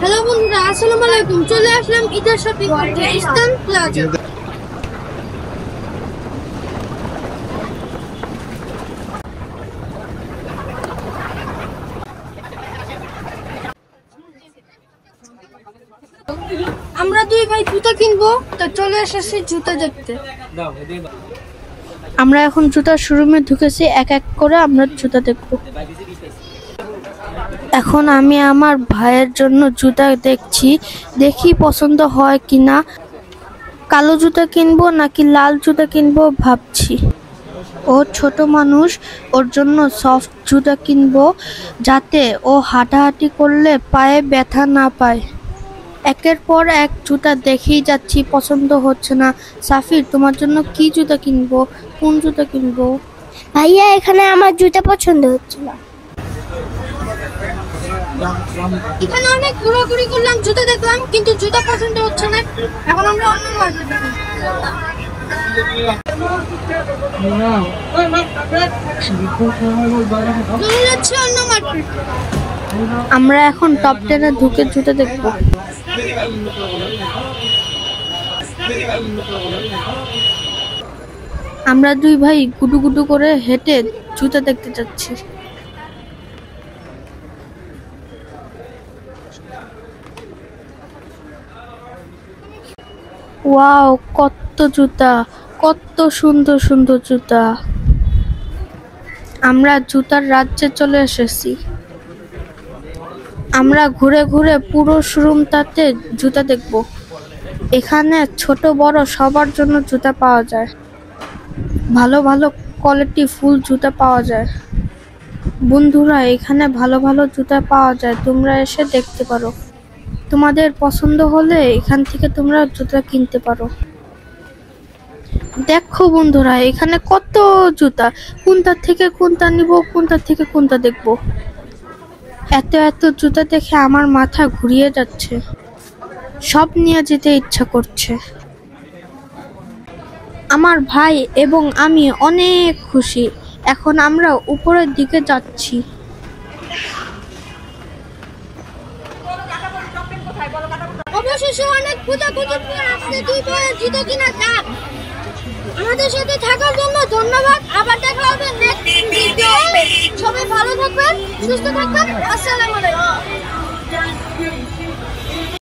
Hello বন্ধুরা, আসসালামু আলাইকুম। চলে আসলাম ঈদের শপিং করতে ইস্টার্ন প্লাজা। আমরা দুই ভাই জুতা কিনবো, তো চলে এসেছি জুতা দেখতে। আমরা এখন জুতার শোরুমে ঢুকেছি, এক এক করে আমরা জুতা দেখব। এখন আমি আমার ভাইয়ের জন্য জুতা দেখছি, দেখি পছন্দ হয় কিনা। কালো জুতা কিনবো নাকি লাল জুতা কিনবো ভাবছি। ও ছোট মানুষ, ওর জন্য সফট জুতা কিনবো যাতে ও হাঁটাহাঁটি করলে পায়ে ব্যথা না পায়। একের পর এক জুতা দেখেই যাচ্ছি, পছন্দ হচ্ছে না। সাফির, তোমার জন্য কি জুতা কিনবো? কোন জুতা কিনবো? ভাইয়া, এখানে আমার জুতা পছন্দ হচ্ছে না। এখানে অনেক ঘোরাঘুরি করলাম, জুতা দেখলাম, কিন্তু জুতা পছন্দ হচ্ছে না। এখন আমরা অন্য মার্কেটে যাচ্ছি, অন্য মার্কেটে। আমরা এখন টপ 10-এ ঢুকে জুতা দেখবো। আমরা দুই ভাই গুডু গুডু করে হেঁটে জুতা দেখতে যাচ্ছি। ওয়াও, কত জুতা, কত সুন্দর সুন্দর জুতা। আমরা জুতার রাজ্যে চলে এসেছি। আমরা ঘুরে ঘুরে পুরো শোরুমটাতে জুতা দেখব। এখানে ছোট বড় সবার জন্য জুতা পাওয়া যায়। ভালো ভালো কোয়ালিটি ফুল জুতা পাওয়া যায়। বন্ধুরা, এখানে ভালো ভালো জুতা পাওয়া যায়, তোমরা এসে দেখতে পারো। তোমাদের পছন্দ হলে এখান থেকে তোমরা জুতা কিনতে পারো। দেখো বন্ধুরা, এখানে কত জুতা, কোনটা থেকে কোনটা নিব, কোনটা থেকে কোনটা দেখব। এত এত জুতা দেখে আমার মাথা ঘুরিয়ে যাচ্ছে, সব নিয়ে যেতে ইচ্ছা করছে। আমার ভাই এবং আমি অনেক খুশি। এখন আমরা উপরের দিকে যাচ্ছি। অবশেষে অনেক খোঁজাখুঁজির পর আমাদের দুই ভাইয়ের জুতা কিনা যাক। আমাদের সাথে থাকার জন্য ধন্যবাদ। আবার দেখা হবে নেক্সট ভিডিওতে। সবাই ভালো থাকবেন, সুস্থ থাকবেন। আসসালামু আলাইকুম।